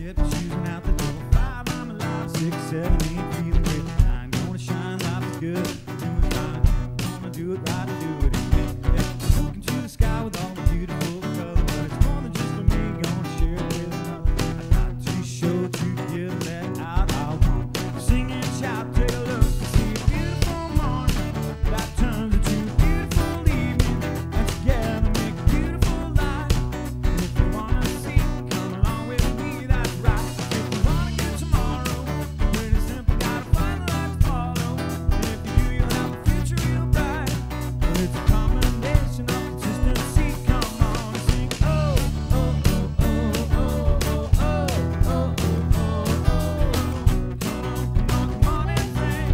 Get the shoes and out the door. 5, I'm alive. 6, 7, 8, feeling great. 9, gonna shine, life is good. Doing fine, gonna do it right, do it again. Yeah. Looking to the sky with all the beautiful colors, but it's more than just for me. Gonna share it with another. I got to show to give that out. I want to sing and shout. Take a look to see a beautiful morning that turns into a beautiful evening, and together make a beautiful life. And if you wanna see, come along with me. That's right. If you wanna get tomorrow, pretty simple, gotta find a life to follow. And if you do, you'll have a future real bright. But it's a combination of consistency. Come on and sing. Oh, oh, oh, oh, oh, oh, oh, oh, oh, oh. Come on and sing.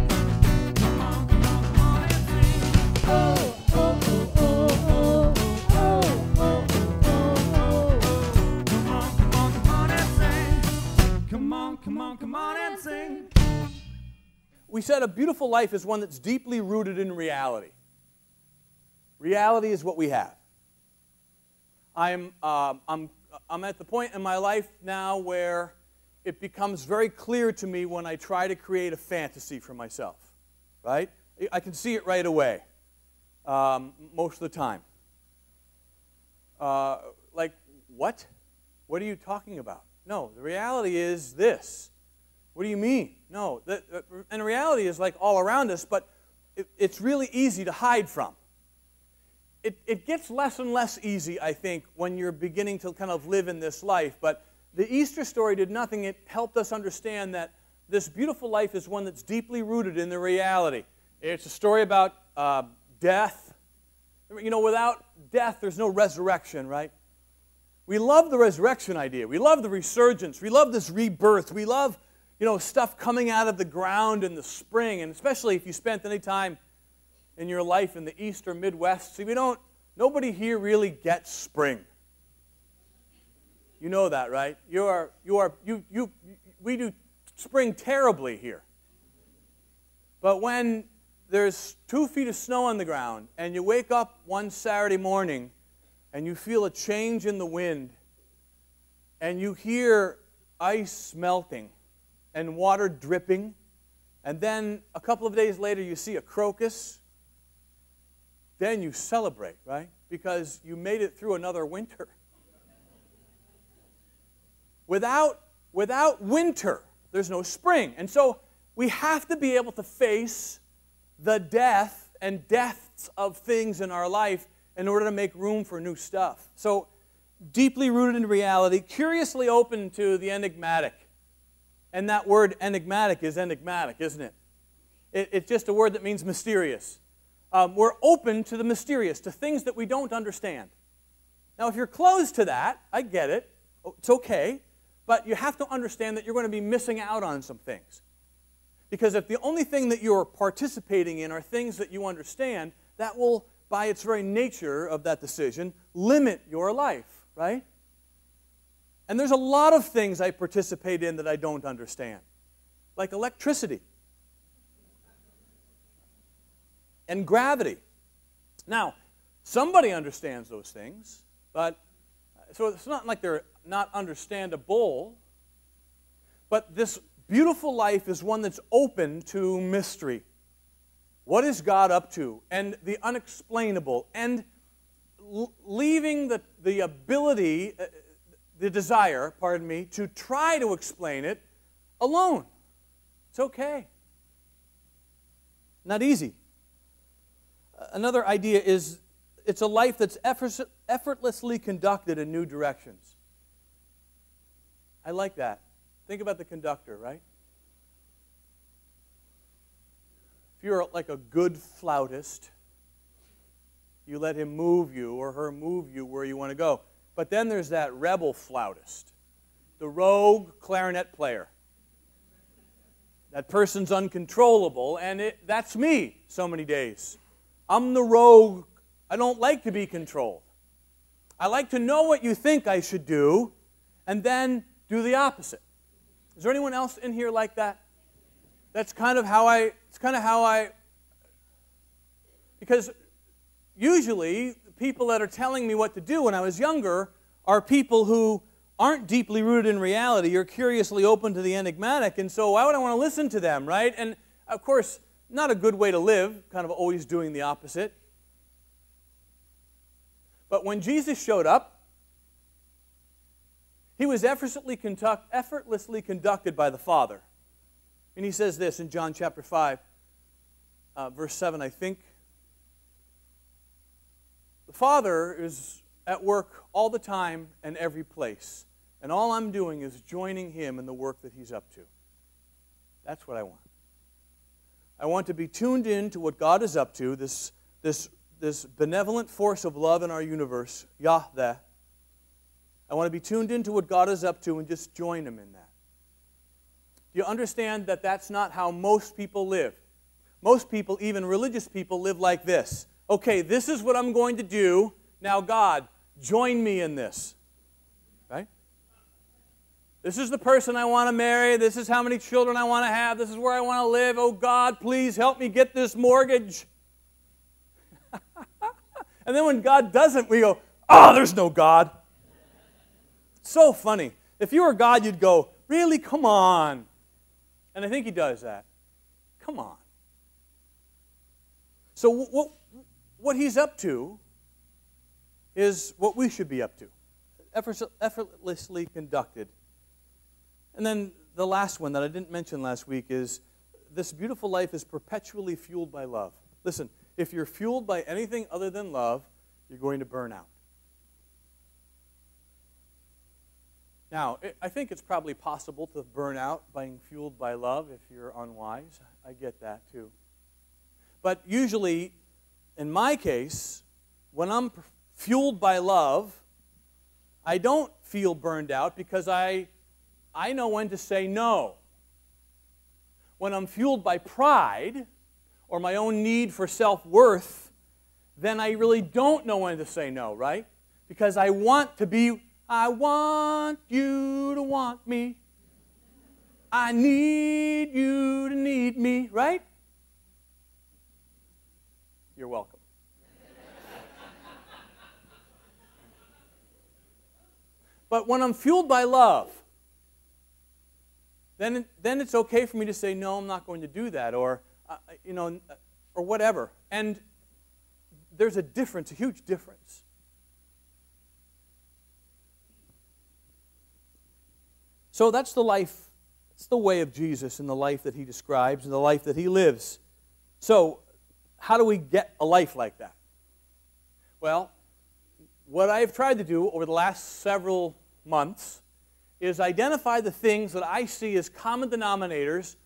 Come on and sing. Oh, oh, oh, oh, oh, oh, oh, oh, oh. Come on and sing. Come on and sing. We said a beautiful life is one that's deeply rooted in reality. Reality is what we have. I'm at the point in my life now where it becomes very clear to me when I try to create a fantasy for myself, right? I can see it right away, most of the time. Like, what? What are you talking about? No, the reality is this. What do you mean? No, and reality is like all around us, but it's really easy to hide from. It gets less and less easy, I think, when you're beginning to kind of live in this life. But the Easter story did nothing. It helped us understand that this beautiful life is one that's deeply rooted in the reality. It's a story about death. You know, without death, there's no resurrection, right? We love the resurrection idea. We love the resurgence. We love this rebirth. We love, you know, stuff coming out of the ground in the spring, and especially if you spent any time in your life in the East or Midwest. See, nobody here really gets spring. You know that, right? We do spring terribly here. But when there's 2 feet of snow on the ground, and you wake up one Saturday morning, and you feel a change in the wind, and you hear ice melting, and water dripping, and then a couple of days later you see a crocus, then you celebrate, right? Because you made it through another winter. Without winter, there's no spring. And so we have to be able to face the death and deaths of things in our life in order to make room for new stuff. So deeply rooted in reality, curiously open to the enigmatic. And that word enigmatic is enigmatic, isn't it? It's just a word that means mysterious. We're open to the mysterious, to things that we don't understand. Now, if you're closed to that, I get it. It's okay. But you have to understand that you're going to be missing out on some things. Because if the only thing that you're participating in are things that you understand, that will, by its very nature of that decision, limit your life, right? And there's a lot of things I participate in that I don't understand, like electricity and gravity. Now, somebody understands those things, but so it's not like they're not understandable, but this beautiful life is one that's open to mystery. What is God up to? And the unexplainable, and leaving the ability, the desire, pardon me, to try to explain it alone. It's okay. Not easy. Another idea is it's a life that's effortlessly conducted in new directions. I like that. Think about the conductor, right? If you're like a good flautist, you let him move you or her move you where you want to go. But then there's that rebel flautist, the rogue clarinet player. That person's uncontrollable, and that's me so many days. I'm the rogue. I don't like to be controlled. I like to know what you think I should do and then do the opposite. Is there anyone else in here like that? That's kind of how I, because usually people that are telling me what to do when I was younger are people who aren't deeply rooted in reality. You're curiously open to the enigmatic, and so why would I want to listen to them, right? And, of course, not a good way to live, kind of always doing the opposite. But when Jesus showed up, he was effortlessly conducted by the Father. And he says this in John chapter 5, verse 7, I think. The Father is at work all the time and every place. And all I'm doing is joining him in the work that he's up to. That's what I want. I want to be tuned in to what God is up to, this benevolent force of love in our universe, Yahweh. I want to be tuned into what God is up to and just join him in that. Do you understand that that's not how most people live? Most people, even religious people, live like this. Okay, this is what I'm going to do. Now, God, join me in this. Right? This is the person I want to marry. This is how many children I want to have. This is where I want to live. Oh, God, please help me get this mortgage. And then when God doesn't, we go, oh, there's no God. It's so funny. If you were God, you'd go, really? Come on. And I think he does that. Come on. So what he's up to is what we should be up to. Effortlessly conducted. And then the last one that I didn't mention last week is this beautiful life is perpetually fueled by love. Listen, if you're fueled by anything other than love, you're going to burn out. Now, I think it's probably possible to burn out by being fueled by love if you're unwise. I get that too. But usually, in my case, when I'm fueled by love, I don't feel burned out because I know when to say no. When I'm fueled by pride or my own need for self-worth, then I really don't know when to say no, right? Because I want you to want me. I need you to need me, right? You're welcome. But when I'm fueled by love, then it's okay for me to say, no, I'm not going to do that, or whatever. And there's a difference, a huge difference. So that's the life, it's the way of Jesus and the life that he describes and the life that he lives. So how do we get a life like that? Well, what I've tried to do over the last several months is identify the things that I see as common denominators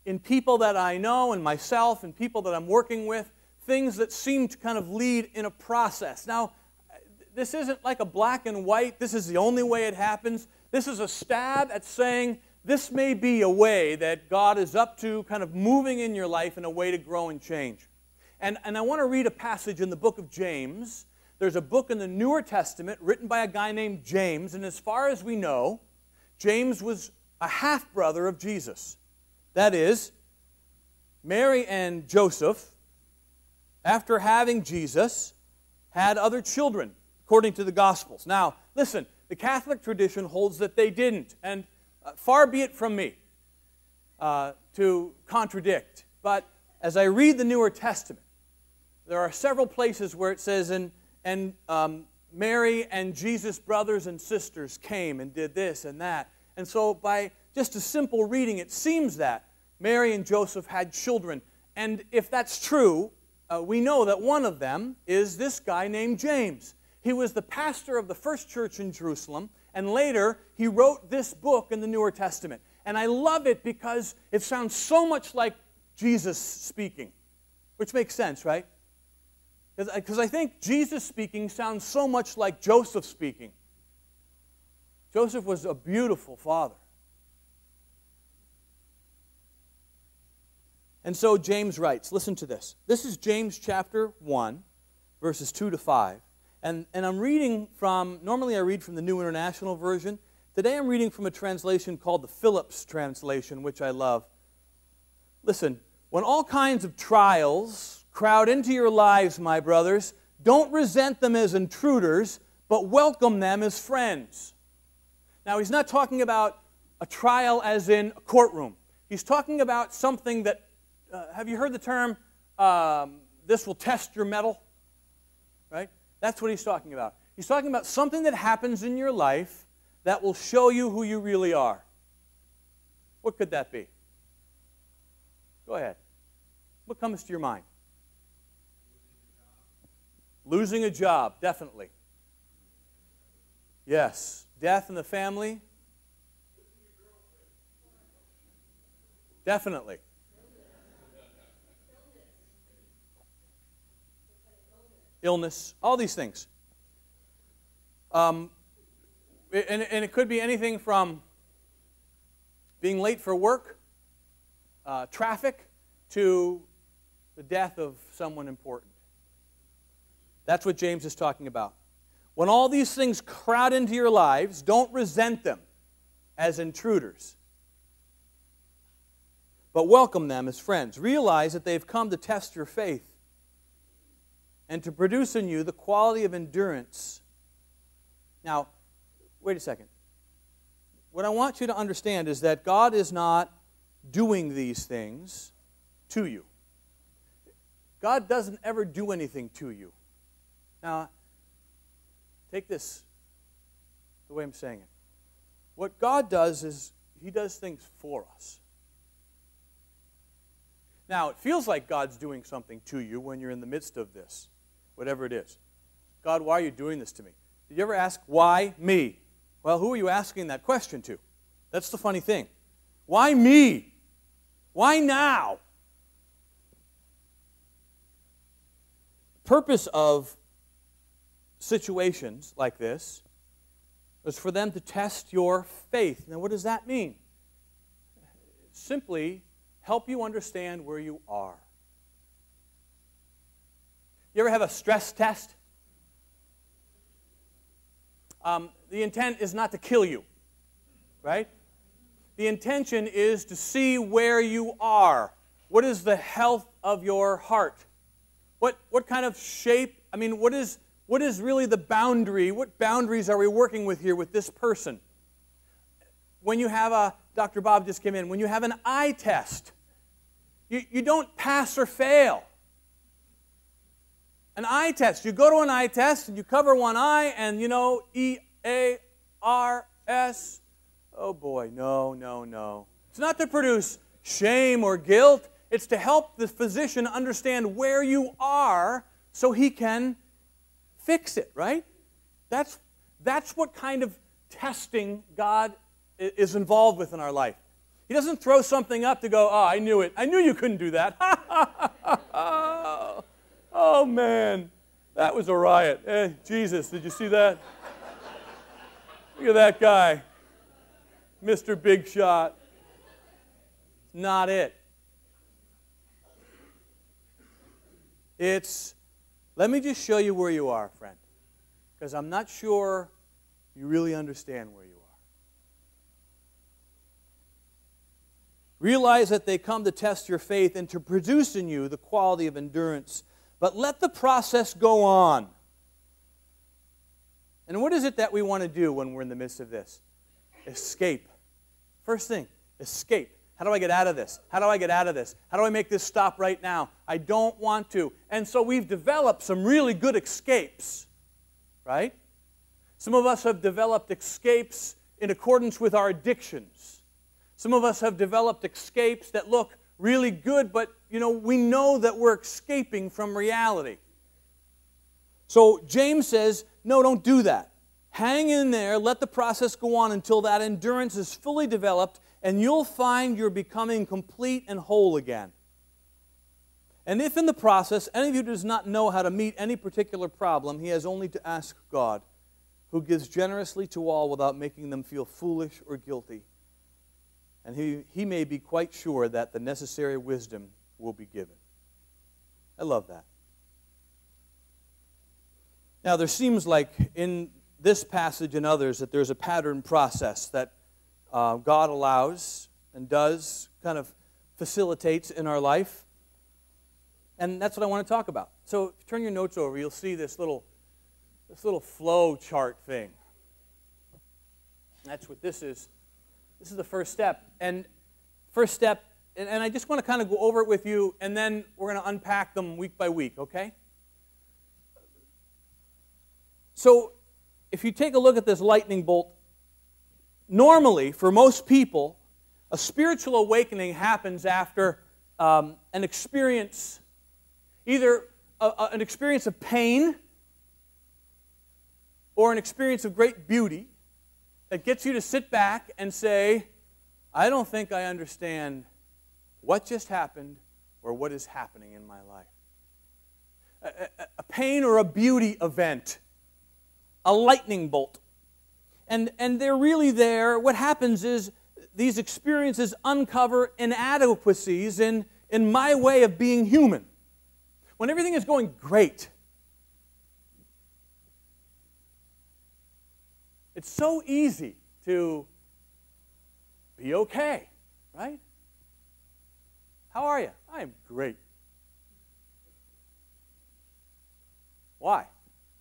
in people that I know and myself and people that I'm working with, things that seem to kind of lead in a process. Now, this isn't like a black and white, this is the only way it happens. This is a stab at saying this may be a way that God is up to kind of moving in your life in a way to grow and change. And I want to read a passage in the book of James. There's a book in the Newer Testament written by a guy named James, and as far as we know, James was a half-brother of Jesus. That is, Mary and Joseph, after having Jesus, had other children, according to the Gospels. Now, listen, the Catholic tradition holds that they didn't, and far be it from me to contradict. But as I read the Newer Testament, there are several places where it says, and Mary and Jesus' brothers and sisters came and did this and that. And so by just a simple reading, it seems that Mary and Joseph had children. And if that's true, we know that one of them is this guy named James. He was the pastor of the first church in Jerusalem, and later he wrote this book in the Newer Testament. And I love it because it sounds so much like Jesus speaking, which makes sense, right? Because I think Jesus speaking sounds so much like Joseph speaking. Joseph was a beautiful father. And so James writes, listen to this. This is James chapter 1, verses 2 to 5. And I'm reading from, normally I read from the New International Version. Today I'm reading from a translation called the Phillips translation, which I love. Listen, when all kinds of trials crowd into your lives, my brothers, don't resent them as intruders, but welcome them as friends. Now, he's not talking about a trial as in a courtroom. He's talking about something that, have you heard the term, this will test your mettle? Right? That's what he's talking about. He's talking about something that happens in your life that will show you who you really are. What could that be? Go ahead. What comes to your mind? Losing a job, definitely. Yes. Death in the family? Definitely. Illness, all these things. And it could be anything from being late for work, traffic, to the death of someone important. That's what James is talking about. When all these things crowd into your lives, don't resent them as intruders, but welcome them as friends. Realize that they've come to test your faith and to produce in you the quality of endurance. Now, wait a second. What I want you to understand is that God is not doing these things to you. God doesn't ever do anything to you. Now, take this the way I'm saying it. What God does is He does things for us. Now, it feels like God's doing something to you when you're in the midst of this, whatever it is. God, why are you doing this to me? Did you ever ask, why me? Well, who are you asking that question to? That's the funny thing. Why me? Why now? The purpose of situations like this is for them to test your faith. Now, what does that mean? Simply help you understand where you are. You ever have a stress test? The intent is not to kill you, right? The intention is to see where you are. What is the health of your heart? What kind of shape? I mean, what is really the boundary? What boundaries are we working with here with this person? When you have Dr. Bob just came in, when you have an eye test, you don't pass or fail. An eye test, you go to an eye test and you cover one eye and EARS. Oh boy, no. It's not to produce shame or guilt. It's to help the physician understand where you are so he can fix it, right? That's what kind of testing God is involved with in our life. He doesn't throw something up to go, oh, I knew it. I knew you couldn't do that. Oh, man. That was a riot. Jesus, did you see that? Look at that guy. Mr. Big Shot. Not it. It's, let me just show you where you are, friend. Because I'm not sure you really understand where you are. Realize that they come to test your faith and to produce in you the quality of endurance. But let the process go on. And what is it that we want to do when we're in the midst of this? Escape. First thing, escape. How do I get out of this? How do I get out of this? How do I make this stop right now? I don't want to. And so we've developed some really good escapes, right? Some of us have developed escapes in accordance with our addictions. Some of us have developed escapes that look really good, but we know that we're escaping from reality. So James says, no, don't do that. Hang in there, let the process go on until that endurance is fully developed, and you'll find you're becoming complete and whole again. And if in the process any of you does not know how to meet any particular problem, he has only to ask God, who gives generously to all without making them feel foolish or guilty. And he may be quite sure that the necessary wisdom will be given. I love that. Now, there seems like in this passage and others that there's a pattern process that God allows and does, kind of facilitates in our life. And that's what I want to talk about. So if you turn your notes over, you'll see this little flow chart thing. That's what this is. This is the first step. And first step, and I just want to kind of go over it with you, and then we're going to unpack them week by week, okay? So if you take a look at this lightning bolt, normally, for most people, a spiritual awakening happens after an experience, either an experience of pain or an experience of great beauty that gets you to sit back and say, I don't think I understand what just happened or what is happening in my life. A pain or a beauty event, a lightning bolt. And they're really there. What happens is these experiences uncover inadequacies in my way of being human. When everything is going great, it's so easy to be okay, right? How are you? I am great. Why?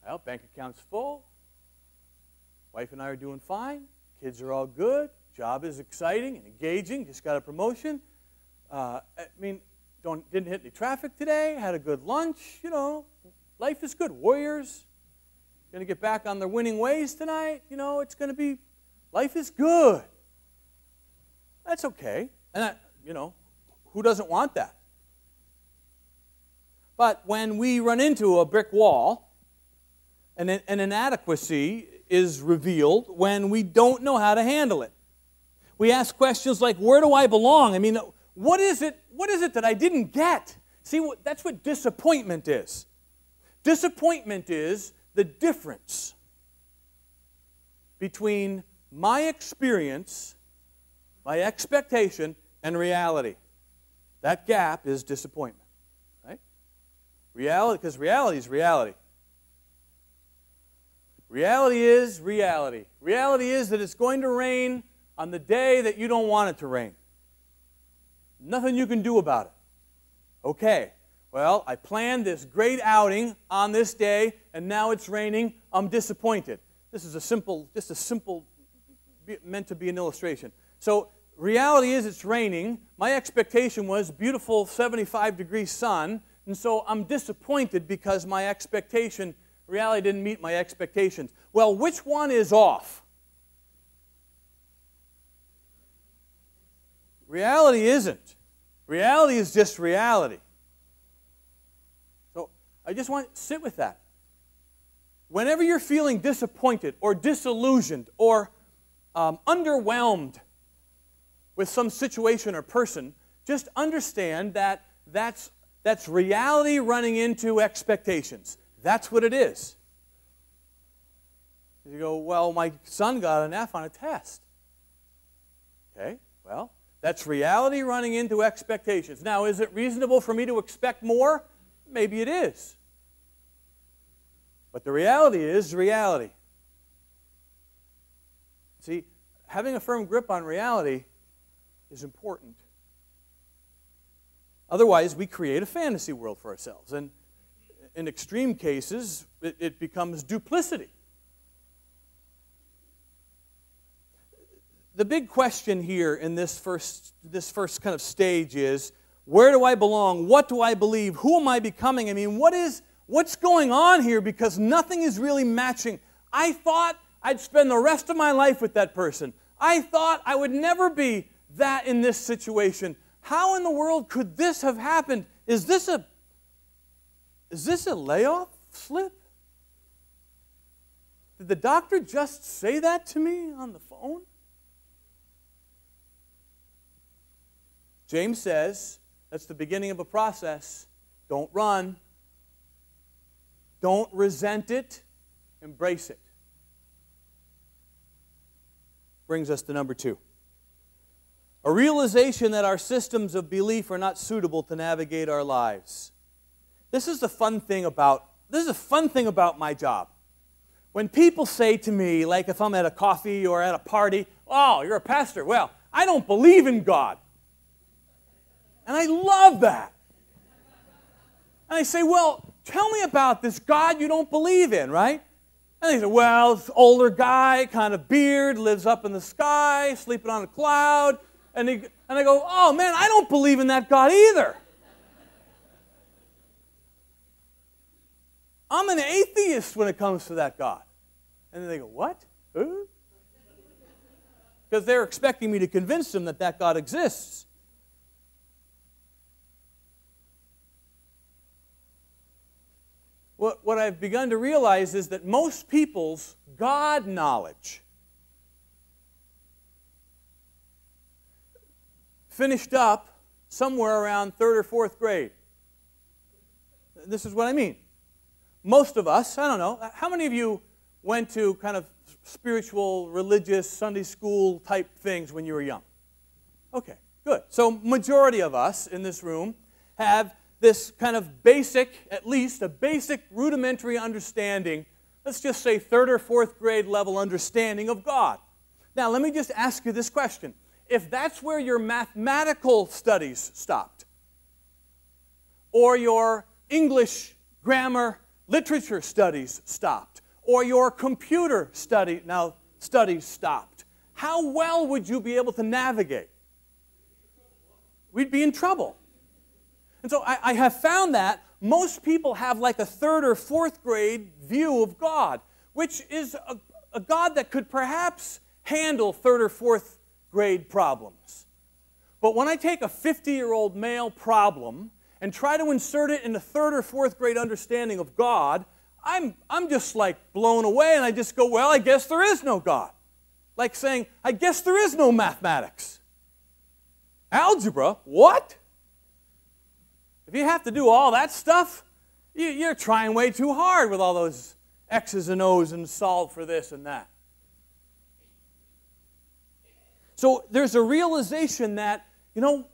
Well, bank account's full. Wife and I are doing fine. Kids are all good. Job is exciting and engaging. Just got a promotion. Didn't hit any traffic today. Had a good lunch. You know, life is good. Warriors going to get back on their winning ways tonight. You know, it's going to be, life is good. That's okay. And who doesn't want that? But when we run into a brick wall, and an inadequacy is revealed when we don't know how to handle it. We ask questions like, where do I belong? I mean, what is it that I didn't get? See, that's what disappointment is. Disappointment is the difference between my experience, my expectation, and reality. That gap is disappointment, right? Reality, because reality is reality. Reality is reality. Reality is that it's going to rain on the day that you don't want it to rain. Nothing you can do about it. Okay, well, I planned this great outing on this day, and now it's raining. I'm disappointed. This is just a simple, meant to be an illustration. So reality is it's raining. My expectation was beautiful 75-degree sun, and so I'm disappointed because my expectation, reality didn't meet my expectations. Well, which one is off? Reality isn't. Reality is just reality. So I just want to sit with that. Whenever you're feeling disappointed or disillusioned or underwhelmed with some situation or person, just understand that that's reality running into expectations. That's what it is. You go, well, my son got an F on a test. Okay, well, that's reality running into expectations. Now, is it reasonable for me to expect more? Maybe it is. But the reality is reality. See, having a firm grip on reality is important. Otherwise, we create a fantasy world for ourselves. And in extreme cases, it becomes duplicity. The big question here in this first kind of stage is, where do I belong? What do I believe? Who am I becoming? I mean, what's going on here? Because nothing is really matching. I thought I'd spend the rest of my life with that person. I thought I would never be that in this situation. How in the world could this have happened? Is this a layoff slip? Did the doctor just say that to me on the phone? James says that's the beginning of a process. Don't run. Don't resent it. Embrace it. Brings us to number 2. A realization that our systems of belief are not suitable to navigate our lives. This is the fun thing about my job. When people say to me, like if I'm at a coffee or at a party, oh, you're a pastor. Well, I don't believe in God. And I love that. And I say, well, tell me about this God you don't believe in, right? And they say, well, this older guy, kind of beard, lives up in the sky, sleeping on a cloud. And I go, oh man, I don't believe in that God either. I'm an atheist when it comes to that God. And then they go, what? Because they're expecting me to convince them that that God exists. What I've begun to realize is that most people's God knowledge finished up somewhere around 3rd or 4th grade. This is what I mean. Most of us, I don't know, how many of you went to kind of spiritual, religious, Sunday school type things when you were young? Okay, good. So majority of us in this room have this kind of basic, at least a basic rudimentary understanding, let's just say 3rd or 4th grade level understanding of God. Now let me just ask you this question. If that's where your mathematical studies stopped, or your English, grammar, literature studies stopped, or your computer studies stopped, how well would you be able to navigate? We'd be in trouble. And so I have found that most people have like a 3rd or 4th grade view of God, which is a God that could perhaps handle 3rd or 4th grade problems. But when I take a 50-year-old male problem and try to insert it in a 3rd or 4th grade understanding of God, I'm just like blown away, and I just go, well, I guess there is no God. Like saying, I guess there is no mathematics. Algebra? What? If you have to do all that stuff, you're trying way too hard with all those X's and O's and solve for this and that. So there's a realization that, you know,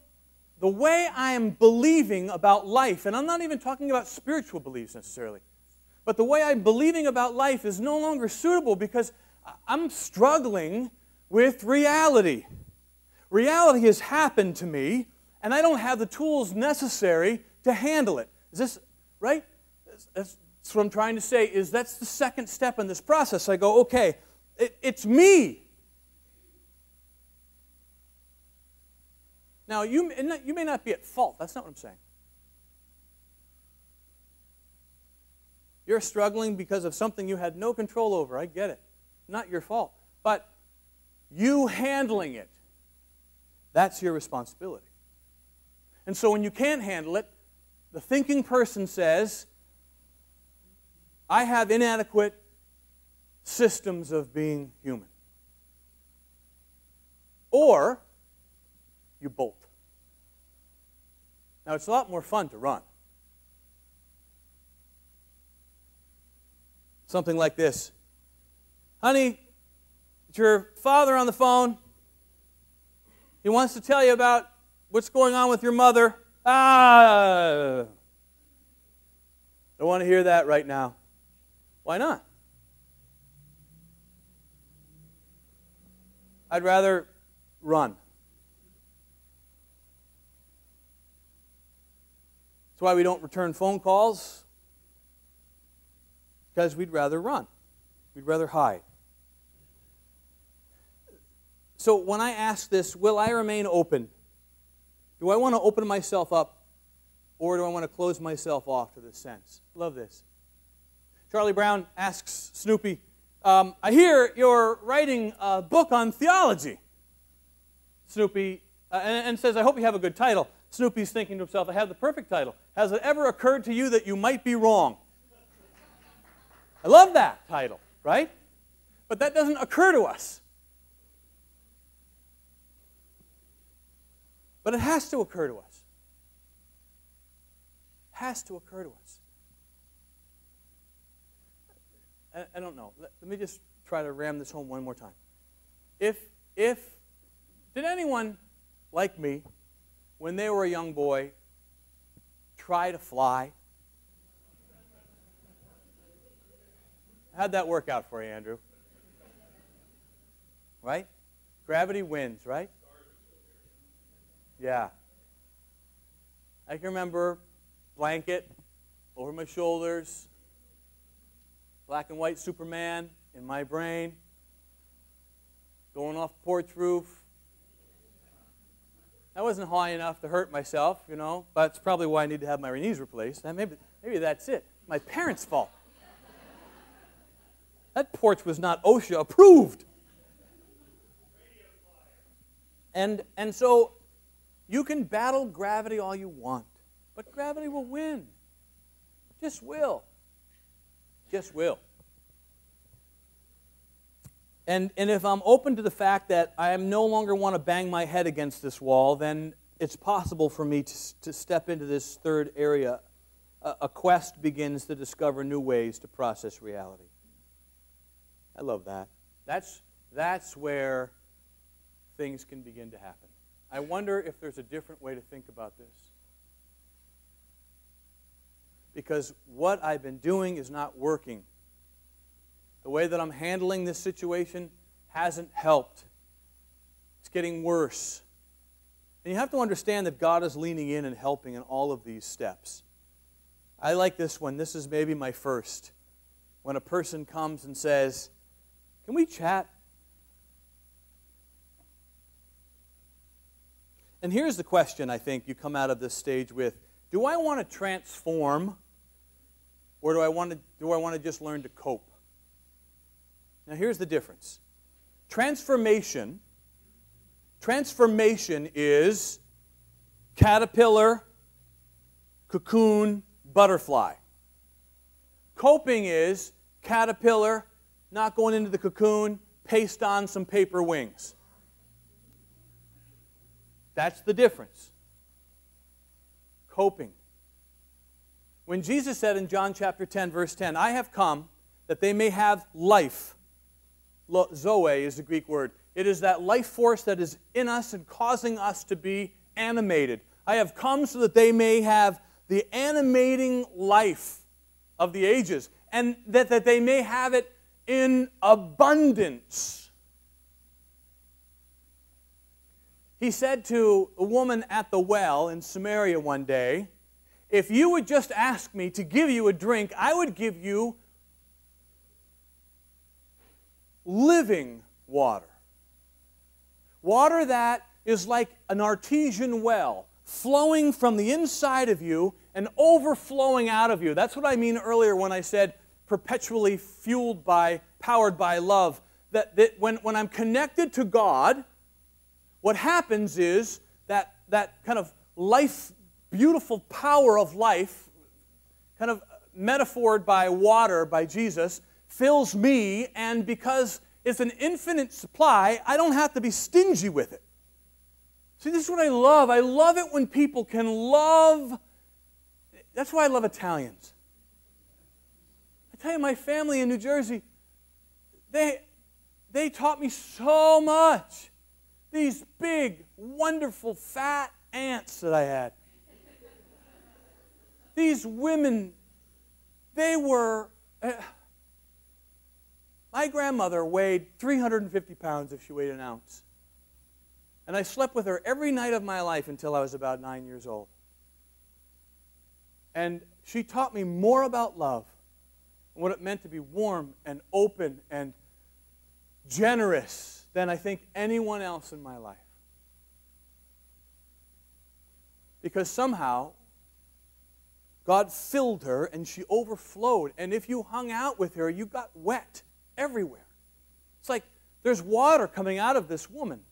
the way I am believing about life, and I'm not even talking about spiritual beliefs necessarily, but the way I'm believing about life is no longer suitable because I'm struggling with reality. Reality has happened to me, and I don't have the tools necessary to handle it. Is this right? That's what I'm trying to say, is that's the second step in this process. I go, okay, it's me. Now, you may not be at fault. That's not what I'm saying. You're struggling because of something you had no control over. I get it. Not your fault. But you handling it, that's your responsibility. And so when you can't handle it, the thinking person says, I have inadequate systems of being human. Or you bolt. Now, it's a lot more fun to run. Something like this. Honey, it's your father on the phone. He wants to tell you about what's going on with your mother. Don't want to hear that right now. Why not? I'd rather run. That's why we don't return phone calls, because we'd rather run. We'd rather hide. So when I ask this, will I remain open? Do I want to open myself up, or do I want to close myself off to this sense? Love this. Charlie Brown asks Snoopy, I hear you're writing a book on theology. Snoopy, and says, I hope you have a good title. Snoopy's thinking to himself, I have the perfect title. Has it ever occurred to you that you might be wrong? I love that title, right? But that doesn't occur to us. But it has to occur to us. It has to occur to us. I don't know. Let me just try to ram this home one more time. Did anyone like me, when they were a young boy, try to fly? How'd that work out for you, Andrew? Right? Gravity wins, right? Yeah. I can remember blanket over my shoulders, black and white Superman in my brain, going off the porch roof. That wasn't high enough to hurt myself, you know, but it's probably why I need to have my knees replaced. Maybe that's it. My parents' fault. That porch was not OSHA approved. And so you can battle gravity all you want, but gravity will win. Just will. Just will. And if I'm open to the fact that I no longer want to bang my head against this wall, then it's possible for me to step into this third area. A quest begins to discover new ways to process reality. I love that. That's where things can begin to happen. I wonder if there's a different way to think about this. Because what I've been doing is not working. The way that I'm handling this situation hasn't helped. It's getting worse. And you have to understand that God is leaning in and helping in all of these steps. I like this one. This is maybe my first. When a person comes and says, "Can we chat?" And here's the question I think you come out of this stage with. Do I want to transform, or do I want to just learn to cope? Now here's the difference. Transformation is caterpillar, cocoon, butterfly. Coping is caterpillar, not going into the cocoon, paste on some paper wings. That's the difference. Coping. When Jesus said in John chapter 10, verse 10, "I have come that they may have life." Zoe is the Greek word. It is that life force that is in us and causing us to be animated. I have come so that they may have the animating life of the ages, and that they may have it in abundance. He said to a woman at the well in Samaria one day, "If you would just ask me to give you a drink, I would give you living water. Water that is like an artesian well, flowing from the inside of you and overflowing out of you." That's what I mean earlier when I said perpetually fueled by, powered by love. That when I'm connected to God, what happens is that kind of life, beautiful power of life, kind of metaphored by water, by Jesus, fills me, and because it's an infinite supply, I don't have to be stingy with it. See, this is what I love. I love it when people can love. That's why I love Italians. I tell you, my family in New Jersey, they taught me so much. These big, wonderful, fat aunts that I had. These women, they were... my grandmother weighed 350 pounds if she weighed an ounce. And I slept with her every night of my life until I was about 9 years old. And she taught me more about love and what it meant to be warm and open and generous than I think anyone else in my life. Because somehow God filled her and she overflowed. And if you hung out with her, you got wet everywhere. It's like there's water coming out of this woman.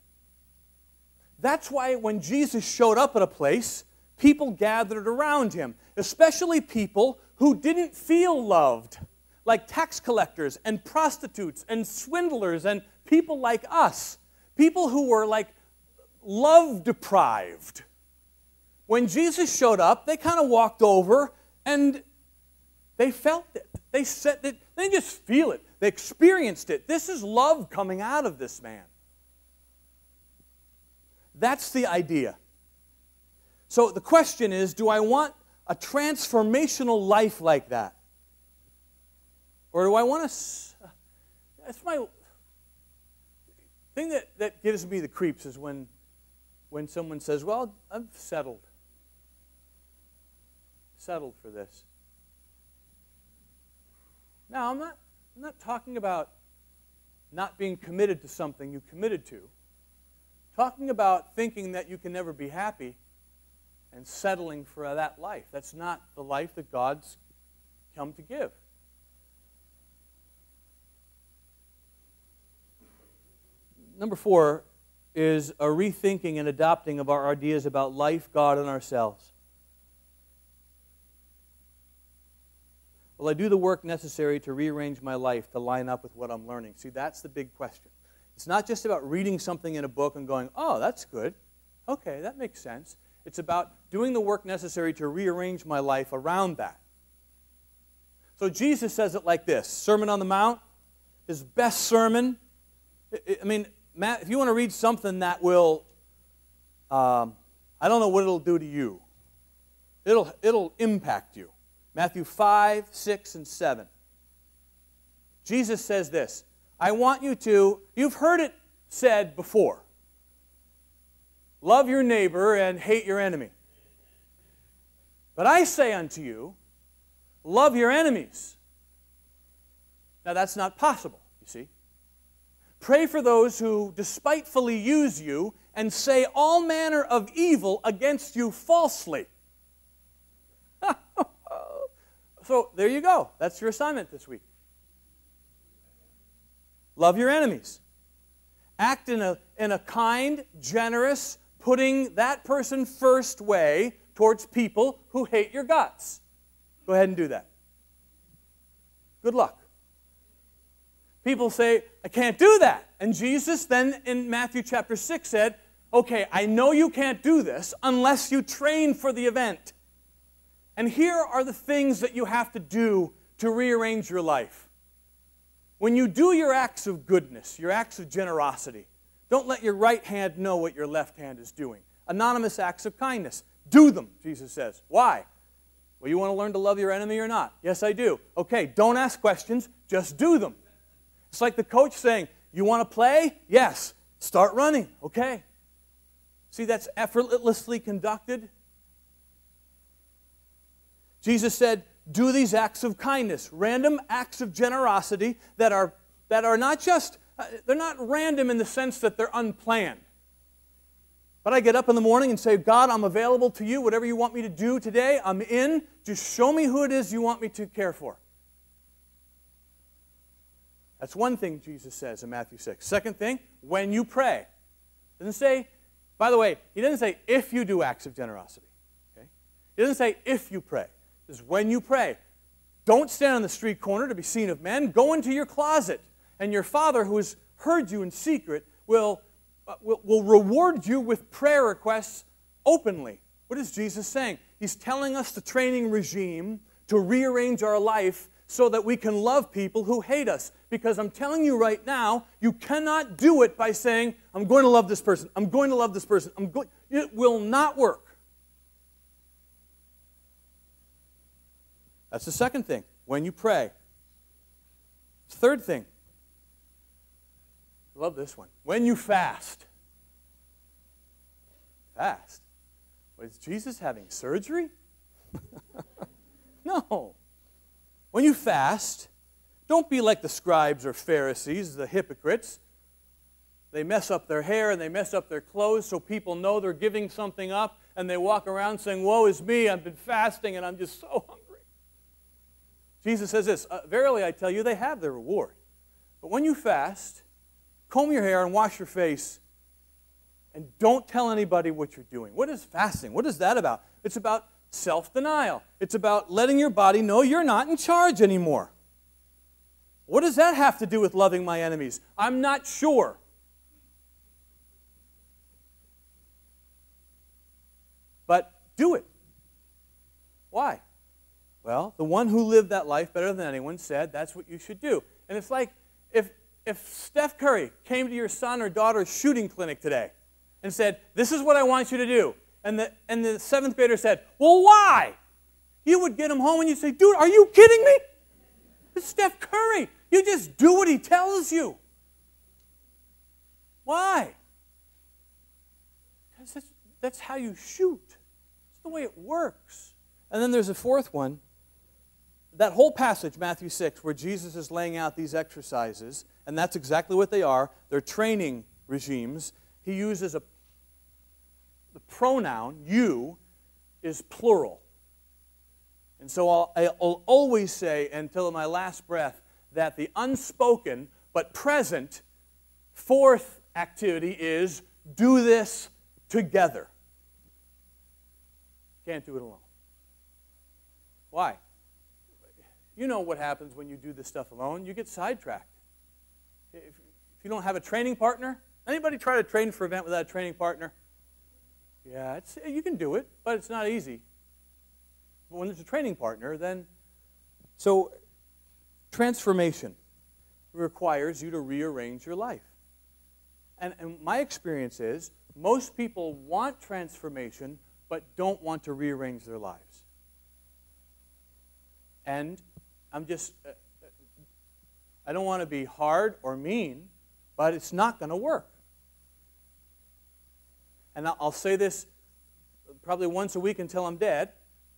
That's why when Jesus showed up at a place, people gathered around him, especially people who didn't feel loved, like tax collectors and prostitutes and swindlers and people like us, people who were like love deprived. When Jesus showed up, they kind of walked over and they felt it. They said it. They didn't just feel it. They experienced it. This is love coming out of this man. That's the idea. So the question is, do I want a transformational life like that? Or do I want to... That's my... thing that gives me the creeps is when someone says, "Well, I've settled. Settled for this." Now, I'm I'm not talking about not being committed to something you committed to. Talking about thinking that you can never be happy and settling for that life. That's not the life that God's come to give. Number 4 is a rethinking and adopting of our ideas about life, God, and ourselves. Will I do the work necessary to rearrange my life to line up with what I'm learning? See, that's the big question. It's not just about reading something in a book and going, oh, that's good. Okay, that makes sense. It's about doing the work necessary to rearrange my life around that. So Jesus says it like this, Sermon on the Mount, his best sermon. I mean, Matt, if you want to read something that will, I don't know what it'll do to you. It'll impact you. Matthew 5, 6, and 7. Jesus says this, I want you to, you've heard it said before, love your neighbor and hate your enemy. But I say unto you, love your enemies. Now that's not possible, you see. Pray for those who despitefully use you and say all manner of evil against you falsely. So there you go. That's your assignment this week. Love your enemies. Act in a kind, generous, putting that person first way towards people who hate your guts. Go ahead and do that. Good luck. People say, I can't do that. And Jesus then in Matthew chapter 6 said, okay, I know you can't do this unless you train for the event. And here are the things that you have to do to rearrange your life. When you do your acts of goodness, your acts of generosity, don't let your right hand know what your left hand is doing. Anonymous acts of kindness. Do them, Jesus says. Why? Well, you want to learn to love your enemy or not? Yes, I do. Okay, don't ask questions, just do them. It's like the coach saying, you want to play? Yes. Start running. Okay. See, that's effortlessly conducted. Jesus said, do these acts of kindness, random acts of generosity that are not just, they're not random in the sense that they're unplanned. But I get up in the morning and say, God, I'm available to you. Whatever you want me to do today, I'm in. Just show me who it is you want me to care for. That's one thing Jesus says in Matthew 6. Second thing, when you pray. He doesn't say, by the way, he doesn't say if you do acts of generosity. Okay? He doesn't say if you pray. He says when you pray. Don't stand on the street corner to be seen of men. Go into your closet. And your Father who has heard you in secret will reward you with prayer requests openly. What is Jesus saying? He's telling us the training regime to rearrange our life so that we can love people who hate us. Because I'm telling you right now, you cannot do it by saying, I'm going to love this person, I'm going to love this person. It will not work. That's the second thing, when you pray. Third thing, I love this one, when you fast. Fast? Was Jesus having surgery? No. When you fast, don't be like the scribes or Pharisees, the hypocrites. They mess up their hair and they mess up their clothes so people know they're giving something up, and they walk around saying, woe is me, I've been fasting and I'm just so hungry. Jesus says this, verily I tell you, they have their reward. But when you fast, comb your hair and wash your face, and don't tell anybody what you're doing. What is fasting? What is that about? It's about self-denial. It's about letting your body know you're not in charge anymore. What does that have to do with loving my enemies? I'm not sure. But do it. Why? Well, the one who lived that life better than anyone said that's what you should do. And it's like if Steph Curry came to your son or daughter's shooting clinic today and said, this is what I want you to do. And the seventh grader said, well, why? You would get him home and you'd say, dude, are you kidding me? It's Steph Curry. You just do what he tells you. Why? Because that's how you shoot. It's the way it works. And then there's a fourth one. that whole passage, Matthew 6, where Jesus is laying out these exercises, and that's exactly what they are, they're training regimes, he uses the pronoun, you, is plural. And so I'll always say, until my last breath, that the unspoken but present fourth activity is do this together. Can't do it alone. Why? You know what happens when you do this stuff alone. You get sidetracked. If you don't have a training partner, anybody try to train for an event without a training partner? Yeah, you can do it, but it's not easy. But when there's a training partner, then... So, transformation requires you to rearrange your life. And my experience is, most people want transformation, but don't want to rearrange their lives. And I don't want to be hard or mean, but it's not going to work. And I'll say this probably once a week until I'm dead.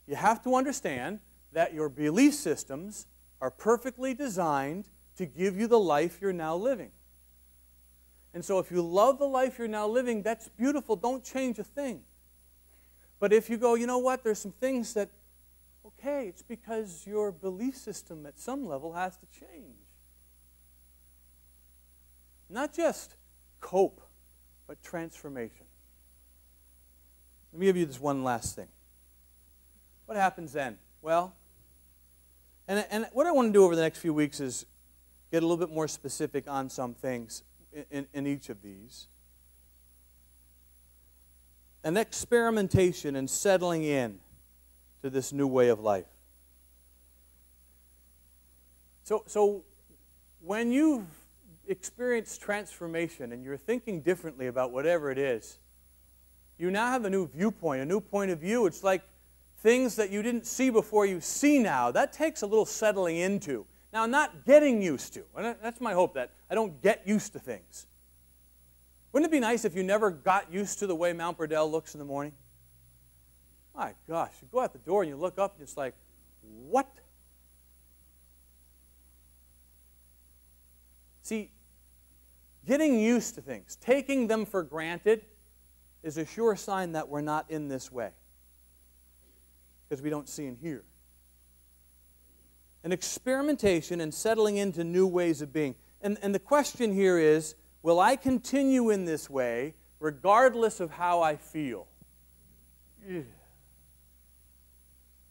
You have to understand that your belief systems are perfectly designed to give you the life you're now living. And so if you love the life you're now living, that's beautiful. Don't change a thing. But if you go, you know what, there's some things that, okay, it's because your belief system at some level has to change. Not just cope, but transformation. Let me give you this one last thing. What happens then? Well, and what I want to do over the next few weeks is get a little bit more specific on some things in each of these. An experimentation and settling in to this new way of life. So when you've experienced transformation and you're thinking differently about whatever it is, you now have a new viewpoint, a new point of view. It's like things that you didn't see before you see now. That takes a little settling into. Now, not getting used to. And that's my hope, that I don't get used to things. Wouldn't it be nice if you never got used to the way Mount Burdell looks in the morning? My gosh, you go out the door and you look up and it's like, what? See, getting used to things, taking them for granted, is a sure sign that we're not in this way. Because we don't see and hear. An experimentation and settling into new ways of being. And the question here is, will I continue in this way regardless of how I feel?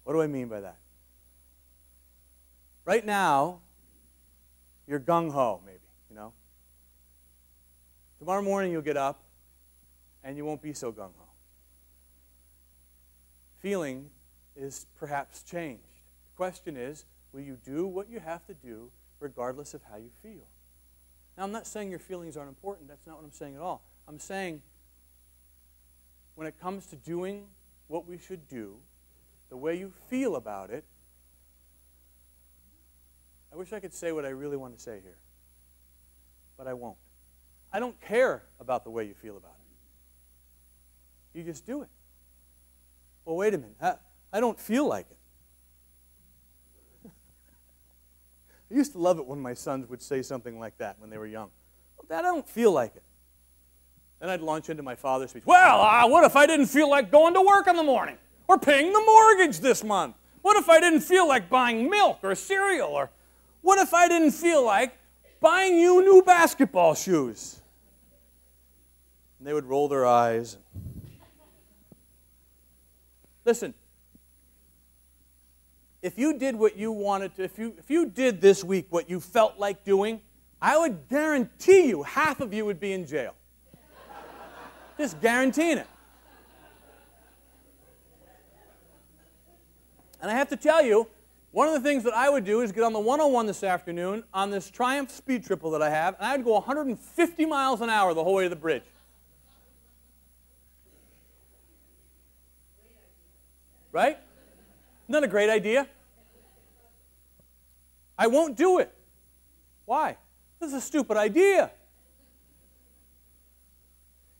What do I mean by that? Right now, you're gung-ho, maybe, you know. Tomorrow morning you'll get up and you won't be so gung-ho. Feeling is perhaps changed. The question is, will you do what you have to do regardless of how you feel? Now, I'm not saying your feelings aren't important. That's not what I'm saying at all. I'm saying when it comes to doing what we should do, the way you feel about it, I wish I could say what I really want to say here, but I won't. I don't care about the way you feel about it. You just do it. Well, wait a minute. I don't feel like it. I used to love it when my sons would say something like that when they were young. Well, Dad, I don't feel like it. Then I'd launch into my father's speech. Well, what if I didn't feel like going to work in the morning or paying the mortgage this month? What if I didn't feel like buying milk or cereal? Or what if I didn't feel like buying you new basketball shoes? And they would roll their eyes. Listen. If you did what you wanted to, if you did this week what you felt like doing, I would guarantee you half of you would be in jail. Just guaranteeing it. And I have to tell you, one of the things that I would do is get on the 101 this afternoon on this Triumph speed triple that I have, and I would go 150 miles an hour the whole way to the bridge. Right? Isn't that a great idea? I won't do it. Why? This is a stupid idea.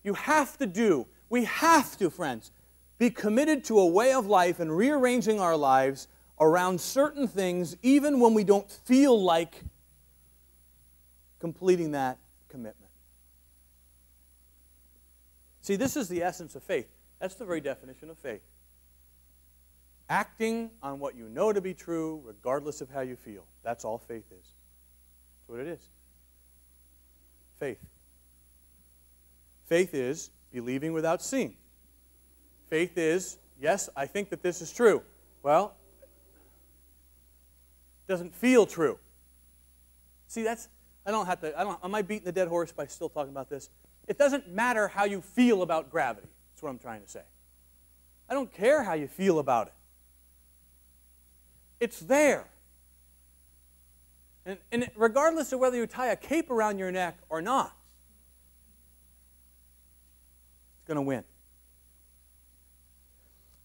You have to do, we have to, friends, be committed to a way of life and rearranging our lives, around certain things even when we don't feel like completing that commitment. See, this is the essence of faith. That's the very definition of faith. Acting on what you know to be true regardless of how you feel. That's all faith is. That's what it is. Faith. Faith is believing without seeing. Faith is, yes, I think that this is true. Well, it doesn't feel true. See, am I beating the dead horse by still talking about this? It doesn't matter how you feel about gravity. That's what I'm trying to say. I don't care how you feel about it. It's there. And regardless of whether you tie a cape around your neck or not, it's going to win.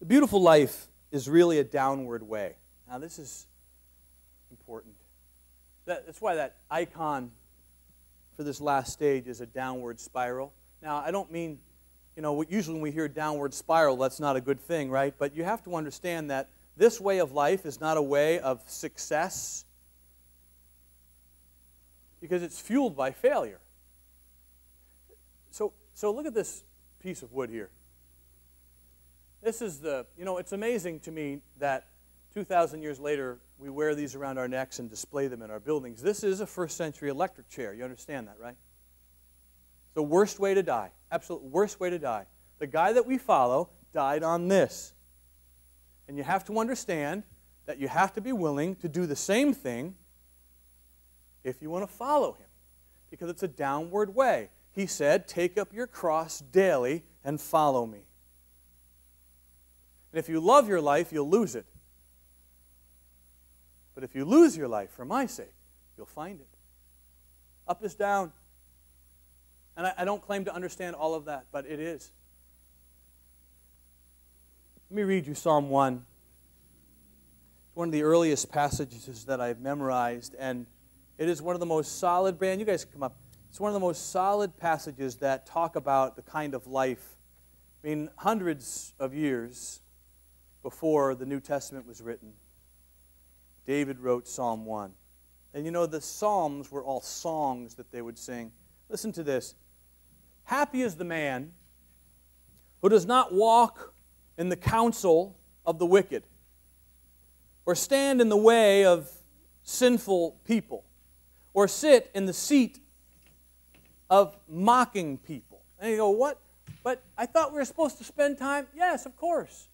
The beautiful life is really a downward way. Now, this is important. That's why that icon for this last stage is a downward spiral. Now, I don't mean, usually when we hear downward spiral, that's not a good thing, right? But you have to understand that this way of life is not a way of success because it's fueled by failure. So look at this piece of wood here. This is it's amazing to me that 2,000 years later, we wear these around our necks and display them in our buildings. This is a first century electric chair. You understand that, right? The worst way to die. Absolute worst way to die. The guy that we follow died on this. And you have to understand that you have to be willing to do the same thing if you want to follow him. Because it's a downward way. He said, take up your cross daily and follow me. And if you love your life, you'll lose it. But if you lose your life for my sake, you'll find it. Up is down. And I don't claim to understand all of that, but it is. Let me read you Psalm 1. It's one of the earliest passages that I've memorized, and it is one of the most solid, Brand, you guys can come up. It's one of the most solid passages that talk about the kind of life. I mean, hundreds of years before the New Testament was written, David wrote Psalm 1. And the Psalms were all songs that they would sing. Listen to this. Happy is the man who does not walk in the counsel of the wicked, or stand in the way of sinful people, or sit in the seat of mocking people. And you go, what? But I thought we were supposed to spend time? Yes, of course.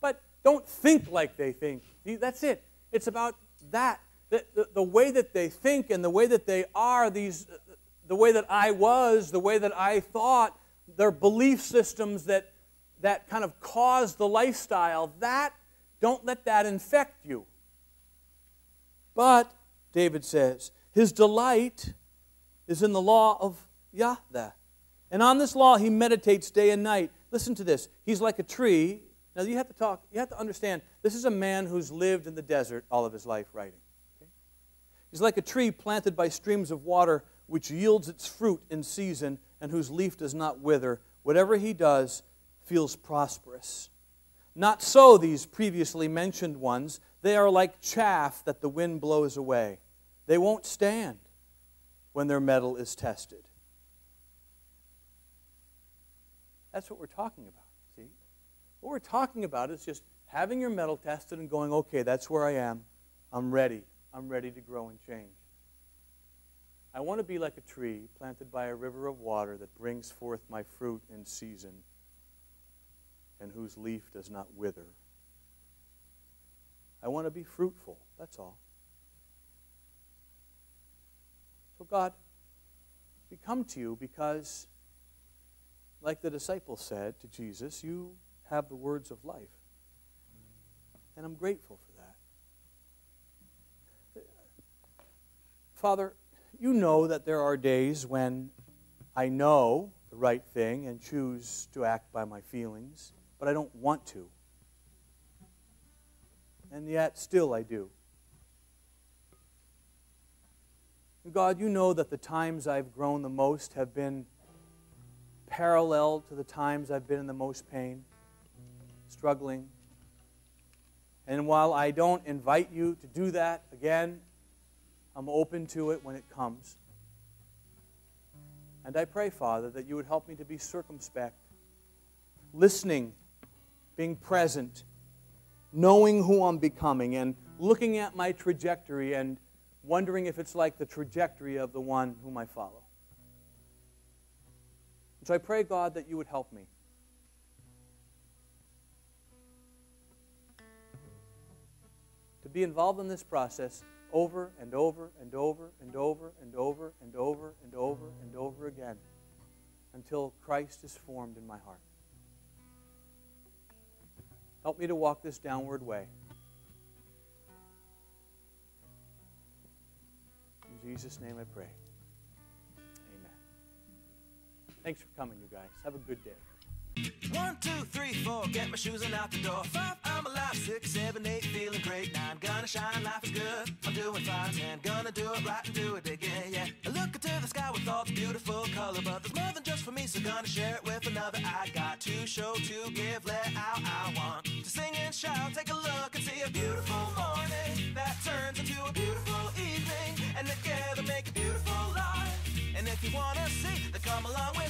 But don't think like they think. That's it. It's about that. The way that they think and the way that they are, the way that I was, the way that I thought, their belief systems that kind of cause the lifestyle, don't let that infect you. But, David says, his delight is in the law of Yahweh. And on this law he meditates day and night. Listen to this. He's like a tree. Now you have to understand, this is a man who's lived in the desert all of his life writing. Okay? He's like a tree planted by streams of water which yields its fruit in season and whose leaf does not wither. Whatever he does feels prosperous. Not so these previously mentioned ones. They are like chaff that the wind blows away. They won't stand when their metal is tested. That's what we're talking about, see? What we're talking about is just having your metal tested and going, okay, that's where I am. I'm ready. I'm ready to grow and change. I want to be like a tree planted by a river of water that brings forth my fruit in season and whose leaf does not wither. I want to be fruitful, that's all. So God, we come to you because, like the disciples said to Jesus, you have the words of life. And I'm grateful for that. Father, you know that there are days when I know the right thing and choose to act by my feelings, but I don't want to. And yet, still I do. God, you know that the times I've grown the most have been parallel to the times I've been in the most pain, struggling. And while I don't invite you to do that again, I'm open to it when it comes. And I pray, Father, that you would help me to be circumspect, listening, being present, knowing who I'm becoming, and looking at my trajectory and wondering if it's like the trajectory of the one whom I follow. And so I pray, God, that you would help me. To be involved in this process over and over and over and over and over and over and over and over again until Christ is formed in my heart. Help me to walk this downward way. In Jesus' name I pray. Amen. Thanks for coming, you guys. Have a good day. 1, 2, 3, 4, get my shoes and out the door. 5, I'm alive. 6, 7, 8, feeling great. 9, gonna shine, life is good. I'm doing fine. 10, gonna do it right and do it again, yeah. I look into the sky with all the beautiful color, but there's more than just for me, so gonna share it with another. I got to show, to give, let out. I want to sing and shout. Take a look and see a beautiful morning that turns into a beautiful evening, and together make a beautiful life. And if you wanna see, then come along with